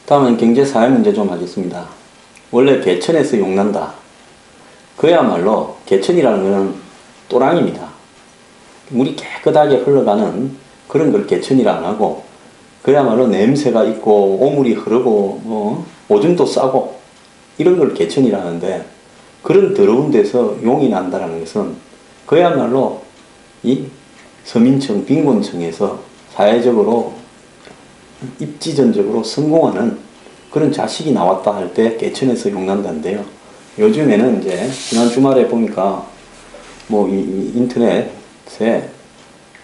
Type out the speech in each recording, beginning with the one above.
다음은 경제사회 문제 좀 하겠습니다. 원래 개천에서 용난다. 그야말로 개천이라는 것은 또랑입니다. 물이 깨끗하게 흘러가는 그런 걸 개천이라 안 하고, 그야말로 냄새가 있고 오물이 흐르고 오줌도 싸고 이런 걸 개천이라 하는데, 그런 더러운 데서 용이 난다는 것은 그야말로 이 서민층, 빈곤층에서 사회적으로 입지전적으로 성공하는 그런 자식이 나왔다 할 때 개천에서 용난다인데요. 요즘에는 이제 지난 주말에 보니까 이 인터넷에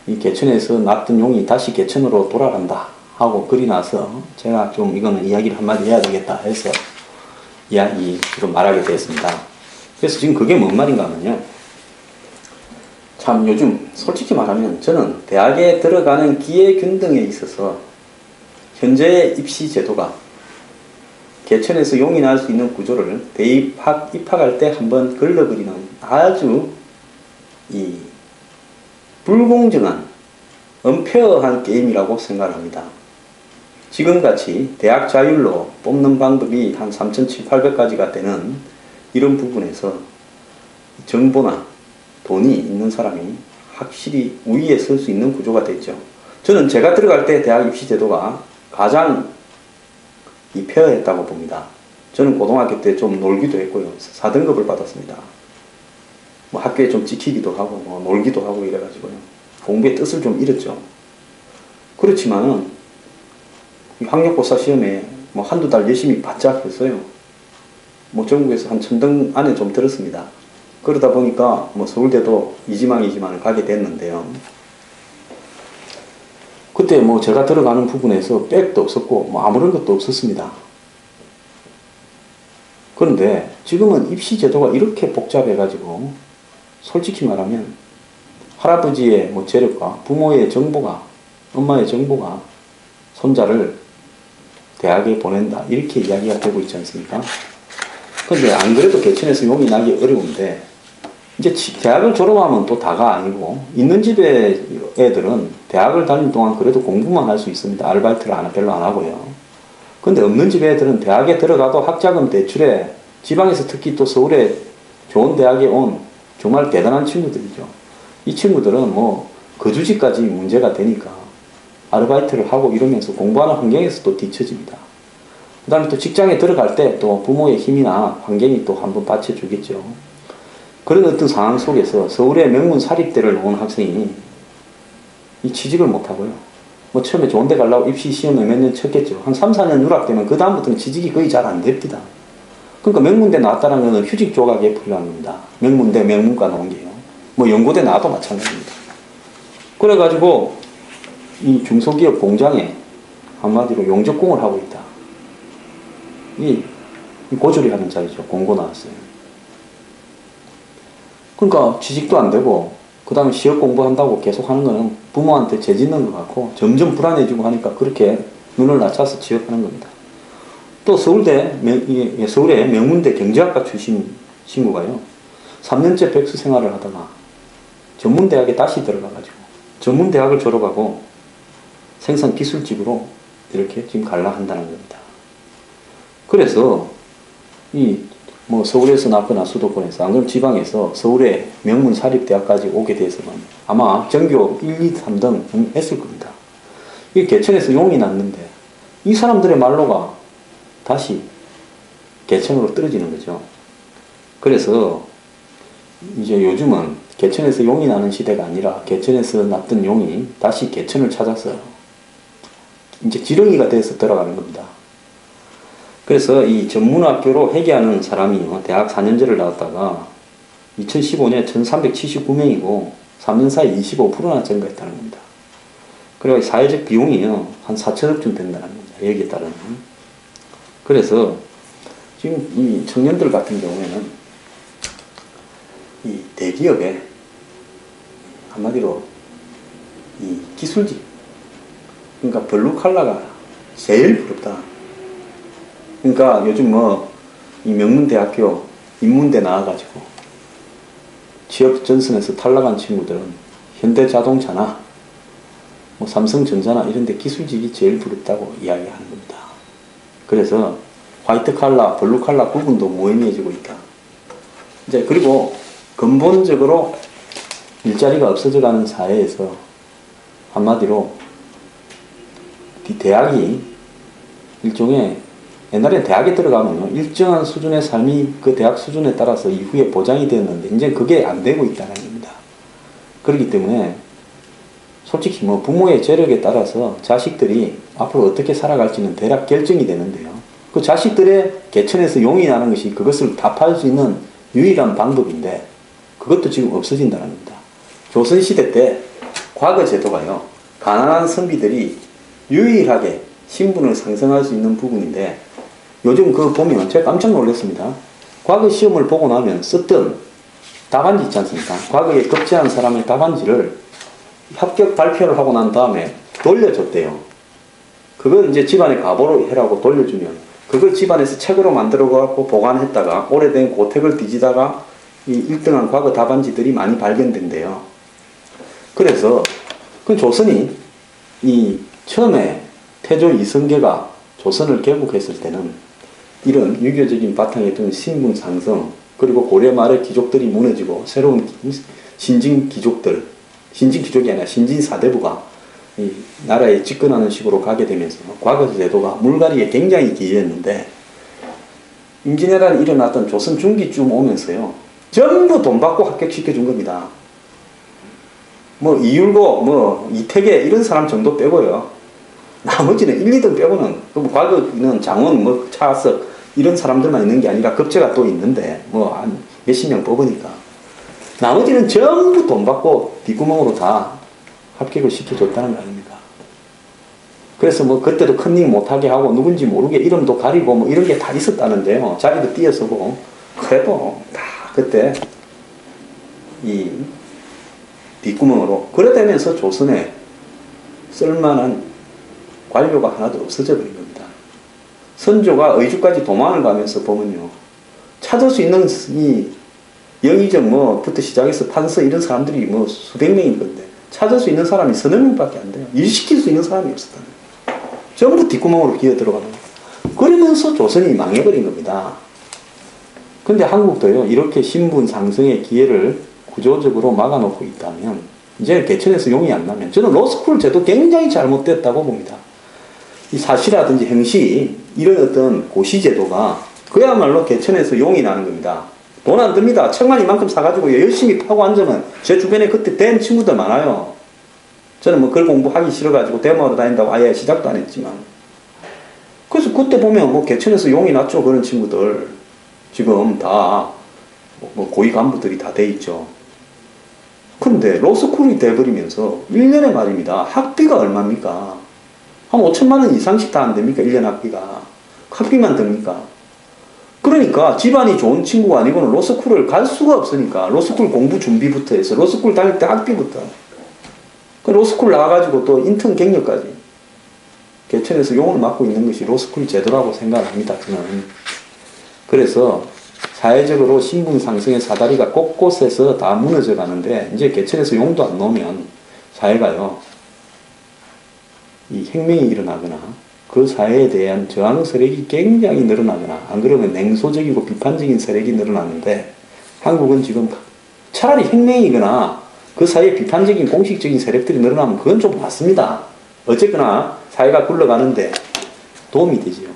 이 개천에서 났던 용이 다시 개천으로 돌아간다 하고 글이 나서 제가 좀 이거는 이야기를 한마디 해야 되겠다 해서 이야기로 말하게 되었습니다. 그래서 지금 그게 뭔 말인가 하면요. 참 요즘 솔직히 말하면 저는 대학에 들어가는 기회균등에 있어서 현재의 입시 제도가 개천에서 용이 날 수 있는 구조를 입학할 때 한번 걸러버리는 아주 이 불공정한 언페어한 게임이라고 생각합니다. 지금같이 대학 자율로 뽑는 방법이 한 3,700~800가지가 되는 이런 부분에서 정보나 돈이 있는 사람이 확실히 우위에 설 수 있는 구조가 됐죠. 저는 제가 들어갈 때 대학 입시 제도가 가장 페어했다고 봅니다. 저는 고등학교 때 좀 놀기도 했고요. 4등급을 받았습니다. 학교에 좀 지키기도 하고 놀기도 하고 이래가지고요. 공부의 뜻을 좀 잃었죠. 그렇지만은 학력고사 시험에 한두 달 열심히 바짝 했어요. 전국에서 한 1000등 안에 좀 들었습니다. 그러다 보니까 서울대도 이지망이지만 가게 됐는데요. 그때 제가 들어가는 부분에서 백도 없었고 아무런 것도 없었습니다. 그런데 지금은 입시 제도가 이렇게 복잡해가지고 솔직히 말하면 할아버지의 재력과 부모의 정보가, 엄마의 정보가 손자를 대학에 보낸다 이렇게 이야기가 되고 있지 않습니까? 그런데 안 그래도 개천에서 용이 나기 어려운데 이제 대학을 졸업하면 또 다가 아니고, 있는 집의 애들은 대학을 다니는 동안 그래도 공부만 할 수 있습니다. 아르바이트를 별로 안 하고요. 근데 없는 집 애들은 대학에 들어가도 학자금 대출에 지방에서 특히 또 서울에 좋은 대학에 온 정말 대단한 친구들이죠. 이 친구들은 거주지까지 문제가 되니까 아르바이트를 하고 이러면서 공부하는 환경에서 또 뒤처집니다. 그 다음에 또 직장에 들어갈 때 또 부모의 힘이나 환경이 또 한번 받쳐주겠죠. 그런 어떤 상황 속에서 서울의 명문 사립대를 나온 학생이 이 취직을 못하고요. 처음에 좋은 데 가려고 입시 시험에 몇 년 쳤겠죠. 한 3~4년 누락되면 그 다음부터는 취직이 거의 잘 안 됩니다. 그러니까 명문대 나왔다는 것은 휴직 조각에 불과한 겁니다. 명문대, 명문과 나온 게요. 연고대 나와도 마찬가지입니다. 그래가지고 이 중소기업 공장에 한마디로 용접공을 하고 있다. 이 고졸이 하는 자리죠. 공고 나왔어요. 그러니까 취직도 안 되고 그 다음에 시험 공부한다고 계속 하는 거는 부모한테 재짓는 것 같고 점점 불안해지고 하니까 그렇게 눈을 낮춰서 취업하는 겁니다. 또 서울의 명문대 경제학과 출신 친구가요. 3년째 백수 생활을 하다가 전문대학에 다시 들어가가지고 전문대학을 졸업하고 생산기술직으로 이렇게 지금 갈라 한다는 겁니다. 그래서 서울에서 낳거나 수도권에서, 안 그러면 지방에서 서울의 명문 사립대학까지 오게 돼서는 아마 전교 1, 2, 3등 했을 겁니다. 이게 개천에서 용이 났는데 이 사람들의 말로가 다시 개천으로 떨어지는 거죠. 그래서 이제 요즘은 개천에서 용이 나는 시대가 아니라 개천에서 났던 용이 다시 개천을 찾아서 이제 지렁이가 돼서 들어가는 겁니다. 그래서 이 전문학교로 회계하는 사람이 대학 4년제를 나왔다가 2015년에 1379명이고 3년 사이에 25%나 증가했다는 겁니다. 그리고 사회적 비용이요 한 4천억쯤 된다는 겁니다. 여기에 따르면. 그래서 지금 이 청년들 같은 경우에는 이 대기업에 한마디로 이 기술직, 그러니까 블루 칼라가 제일 부럽다. 그러니까 요즘 이 명문대학교 인문대 나와가지고 취업 전선에서 탈락한 친구들은 현대자동차나 삼성전자나 이런 데 기술직이 제일 부럽다고 이야기하는 겁니다. 그래서 화이트 칼라, 블루 칼라 구분도 무의미해지고 있다. 이제 그리고 근본적으로 일자리가 없어져가는 사회에서 한마디로 이 대학이 일종의 옛날에 대학에 들어가면요 일정한 수준의 삶이 그 대학 수준에 따라서 이후에 보장이 되었는데 이제 그게 안 되고 있다는 겁니다. 그렇기 때문에 솔직히 뭐 부모의 재력에 따라서 자식들이 앞으로 어떻게 살아갈지는 대략 결정이 되는데요. 그 자식들의 개천에서 용이 나는 것이 그것을 답할 수 있는 유일한 방법인데 그것도 지금 없어진다는 겁니다. 조선시대 때 과거 제도가요 가난한 선비들이 유일하게 신분을 상승할 수 있는 부분인데 요즘 그거 보면 제가 깜짝 놀랐습니다. 과거 시험을 보고 나면 썼던 답안지 있지 않습니까? 과거에 급제한 사람의 답안지를 합격 발표를 하고 난 다음에 돌려줬대요. 그걸 이제 집안에 가보로 해라고 돌려주면 그걸 집안에서 책으로 만들어 갖고 보관했다가 오래된 고택을 뒤지다가 이 1등한 과거 답안지들이 많이 발견된대요. 그래서 그 조선이 이 처음에 태조 이성계가 조선을 개국했을 때는 이런 유교적인 바탕에 둔 신분 상승 그리고 고려 말에 귀족들이 무너지고 새로운 신진 귀족들 신진 귀족이 아니라 신진 사대부가 이 나라에 집권하는 식으로 가게 되면서 과거 제도가 물갈이에 굉장히 기이했는데 임진왜란이 일어났던 조선 중기쯤 오면서요 전부 돈 받고 합격시켜 준 겁니다. 뭐 이율고 뭐 이태계 이런 사람 정도 빼고요 나머지는 1, 2등 빼고는 과거는 장원 뭐 차석 이런 사람들만 있는 게 아니라 급제가 또 있는데 뭐 한 몇십 명 뽑으니까 나머지는 전부 돈 받고 뒷구멍으로 다 합격을 시켜줬다는 거 아닙니까? 그래서 뭐 그때도 컨닝 못하게 하고 누군지 모르게 이름도 가리고 뭐 이런 게 다 있었다는데요. 자리도 띄어서고 그래도 다 그때 이 뒷구멍으로 그러다면서 조선에 쓸만한 관료가 하나도 없어져 버린 겁니다. 선조가 의주까지 도망을 가면서 보면요 찾을 수 있는 이 영의정 뭐부터 시작해서 판서 이런 사람들이 뭐 수백 명일 건데 찾을 수 있는 사람이 서너 명밖에 안 돼요. 일시킬 수 있는 사람이 없었다는 거예요. 전부 뒷구멍으로 기어 들어가는 거예요. 그러면서 조선이 망해버린 겁니다. 근데 한국도요 이렇게 신분 상승의 기회를 구조적으로 막아놓고 있다면 이제 개천에서 용이 안 나면 저는 로스쿨 제도 굉장히 잘못됐다고 봅니다. 이 사시라든지 행시 이런 어떤 고시제도가 그야말로 개천에서 용이 나는 겁니다. 돈 안 듭니다. 책만 이만큼 사가지고 열심히 파고 앉으면 제 주변에 그때 된 친구들 많아요. 저는 뭐 글 공부하기 싫어가지고 대모하러 다닌다고 아예 시작도 안 했지만 그래서 그때 보면 뭐 개천에서 용이 났죠. 그런 친구들 지금 다 뭐 고위 간부들이 다 돼 있죠. 근데 로스쿨이 돼버리면서 1년에 말입니다. 학비가 얼마입니까? 한 5천만 원 이상씩 다 안 됩니까? 1년 학비가. 학비만 듭니까? 그러니까 집안이 좋은 친구가 아니고는 로스쿨을 갈 수가 없으니까 로스쿨 공부 준비부터 해서 로스쿨 다닐 때 학비부터 그 로스쿨 나와가지고 또 인턴 경력까지 개천에서 용을 맡고 있는 것이 로스쿨 제도라고 생각을 합니다. 저는. 그래서 사회적으로 신분 상승의 사다리가 곳곳에서 다 무너져 가는데 이제 개천에서 용도 안 놓으면 사회가요 이 혁명이 일어나거나 그 사회에 대한 저항 세력이 굉장히 늘어나거나 안 그러면 냉소적이고 비판적인 세력이 늘어나는데 한국은 지금 차라리 혁명이거나 그 사이에 비판적인 공식적인 세력들이 늘어나면 그건 좀 맞습니다. 어쨌거나 사회가 굴러가는데 도움이 되지요.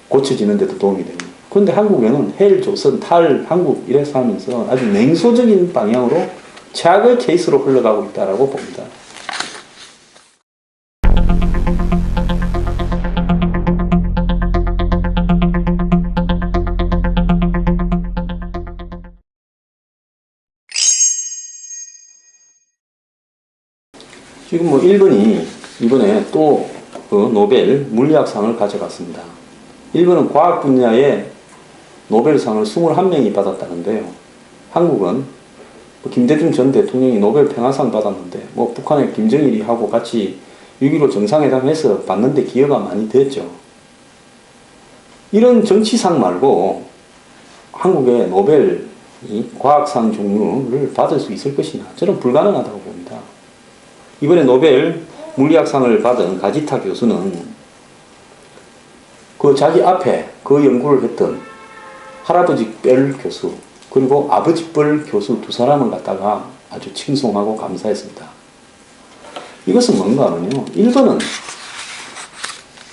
고쳐지는 데도 도움이 됩니다. 그런데 한국에는 헬, 조선, 탈, 한국 이래서 하면서 아주 냉소적인 방향으로 최악의 케이스로 흘러가고 있다고 봅니다. 지금 뭐 일본이 이번에 또 그 노벨 물리학상을 가져갔습니다. 일본은 과학 분야에 노벨상을 21명이 받았다는데요. 한국은 뭐 김대중 전 대통령이 노벨 평화상 받았는데 뭐 북한의 김정일이 하고 같이 6.15 정상회담에서 받는데 기여가 많이 됐죠. 이런 정치상 말고 한국의 노벨 과학상 종류를 받을 수 있을 것이냐 저는 불가능하다고 봅니다. 이번에 노벨 물리학상을 받은 가지타 교수는 그 자기 앞에 그 연구를 했던 할아버지 뻘 교수 그리고 아버지 뻘 교수 두 사람을 갖다가 아주 칭송하고 감사했습니다. 이것은 뭔가 하면요. 1번은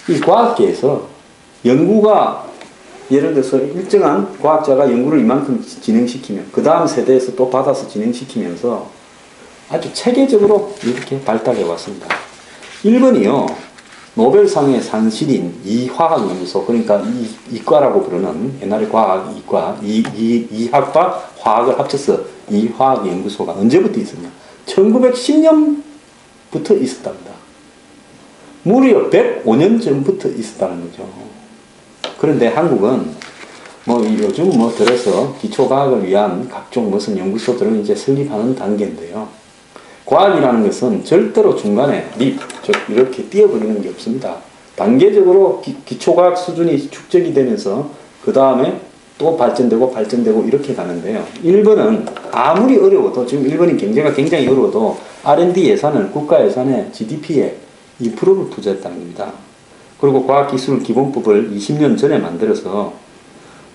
이 과학계에서 연구가 예를 들어서 일정한 과학자가 연구를 이만큼 진행시키면 그 다음 세대에서 또 받아서 진행시키면서 아주 체계적으로 이렇게 발달해 왔습니다. 1번이요. 노벨상의 산실인 이화학연구소 그러니까 이과라고 부르는 옛날에 과학 이과 이학과 화학을 합쳐서 이화학연구소가 언제부터 있었냐 1910년부터 있었답니다. 무려 105년 전부터 있었다는 거죠. 그런데 한국은 뭐 요즘 뭐 들어서 기초과학을 위한 각종 무슨 연구소들을 이제 설립하는 단계인데요. 과학이라는 것은 절대로 중간에 이렇게 띄어버리는 게 없습니다. 단계적으로 기초과학 수준이 축적이 되면서 그 다음에 또 발전되고 이렇게 가는데요. 1번은 아무리 어려워도 지금 1번이 경제가 굉장히 어려워도 R&D 예산을 국가 예산의 GDP의 2%를 투자했다는 겁니다. 그리고 과학기술기본법을 20년 전에 만들어서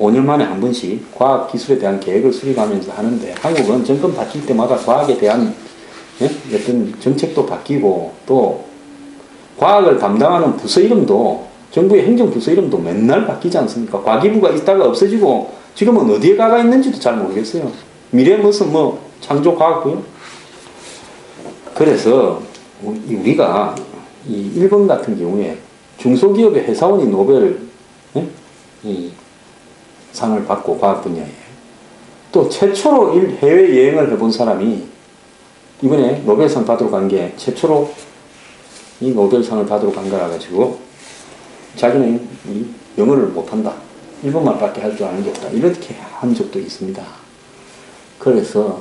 5년 만에 한 번씩 과학기술에 대한 계획을 수립하면서 하는데 한국은 정권 바뀔 때마다 과학에 대한 어떤 정책도 바뀌고 또 과학을 담당하는 부서 이름도 정부의 행정부서 이름도 맨날 바뀌지 않습니까? 과기부가 있다가 없어지고 지금은 어디에 가가 있는지도 잘 모르겠어요. 미래 무슨 뭐 창조과학부요? 그래서 우리가 이 1번 같은 경우에 중소기업의 회사원이 노벨 이 상을 받고 과학 분야에 또 최초로 해외여행을 해본 사람이 이번에 노벨상 받으러 간 게 최초로 이 노벨상을 받으러 간 거라 가지고 자기는 이 영어를 못한다. 일본말 밖에 할 줄 아는 게 없다. 이렇게 한 적도 있습니다. 그래서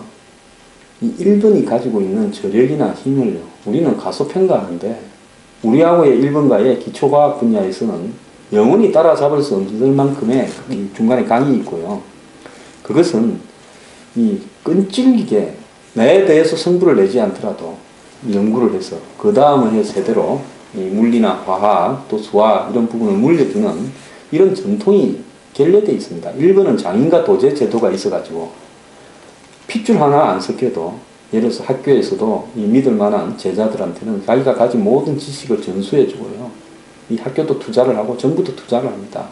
이 1번이 가지고 있는 저력이나 힘을 우리는 가소평가하는데 우리하고의 1번과의 기초과학 분야에서는 영원히 따라잡을 수 없을 만큼의 중간에 강이 있고요. 그것은 이 끈질기게 내에 대해서 승부를 내지 않더라도 연구를 해서 그 다음의 세대로 이 물리나 화학 또 수학 이런 부분을 물려주는 이런 전통이 결여되어 있습니다. 1번은 장인과 도제 제도가 있어가지고 핏줄 하나 안 섞여도 예를 들어서 학교에서도 이 믿을 만한 제자들한테는 자기가 가진 모든 지식을 전수해 주고요. 이 학교도 투자를 하고 정부도 투자를 합니다.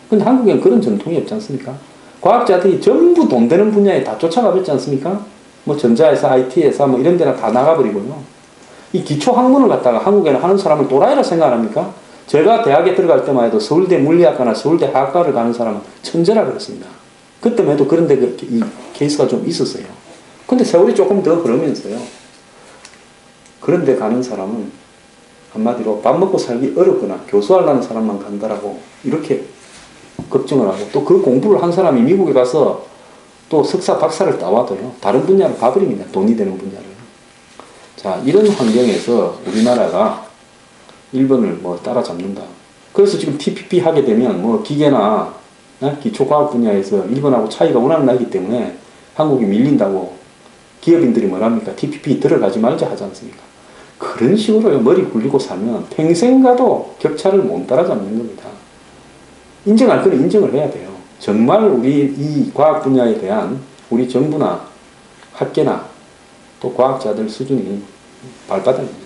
근데 한국에는 그런 전통이 없지 않습니까? 과학자들이 전부 돈 되는 분야에 다 쫓아가 버렸지 않습니까? 뭐 전자회사, IT회사 뭐 이런 데나 다 나가버리고요. 이 기초학문을 갖다가 한국에는 하는 사람을 또라이라 생각합니까? 제가 대학에 들어갈 때만 해도 서울대 물리학과나 서울대 화학과를 가는 사람은 천재라 그랬습니다. 그때만 해도 그런데 이 케이스가 좀 있었어요. 근데 세월이 조금 더 흐르면서요. 그런데 가는 사람은 한마디로 밥 먹고 살기 어렵거나 교수하려는 사람만 간다라고 이렇게 걱정을 하고 또 그 공부를 한 사람이 미국에 가서 또 석사 박사를 따와도요. 다른 분야를 가버립니다. 돈이 되는 분야를. 자, 이런 환경에서 우리나라가 1번을 뭐 따라잡는다. 그래서 지금 TPP 하게 되면 뭐 기계나 기초과학 분야에서 1번하고 차이가 워낙 나기 때문에 한국이 밀린다고 기업인들이 뭐랍니까? TPP 들어가지 말자 하지 않습니까? 그런 식으로 머리 굴리고 살면 평생 가도 격차를 못 따라잡는 겁니다. 인정할 건 인정을 해야 돼요. 정말 우리 이 과학 분야에 대한 우리 정부나 학계나 또 과학자들 수준이 발바닥입니다.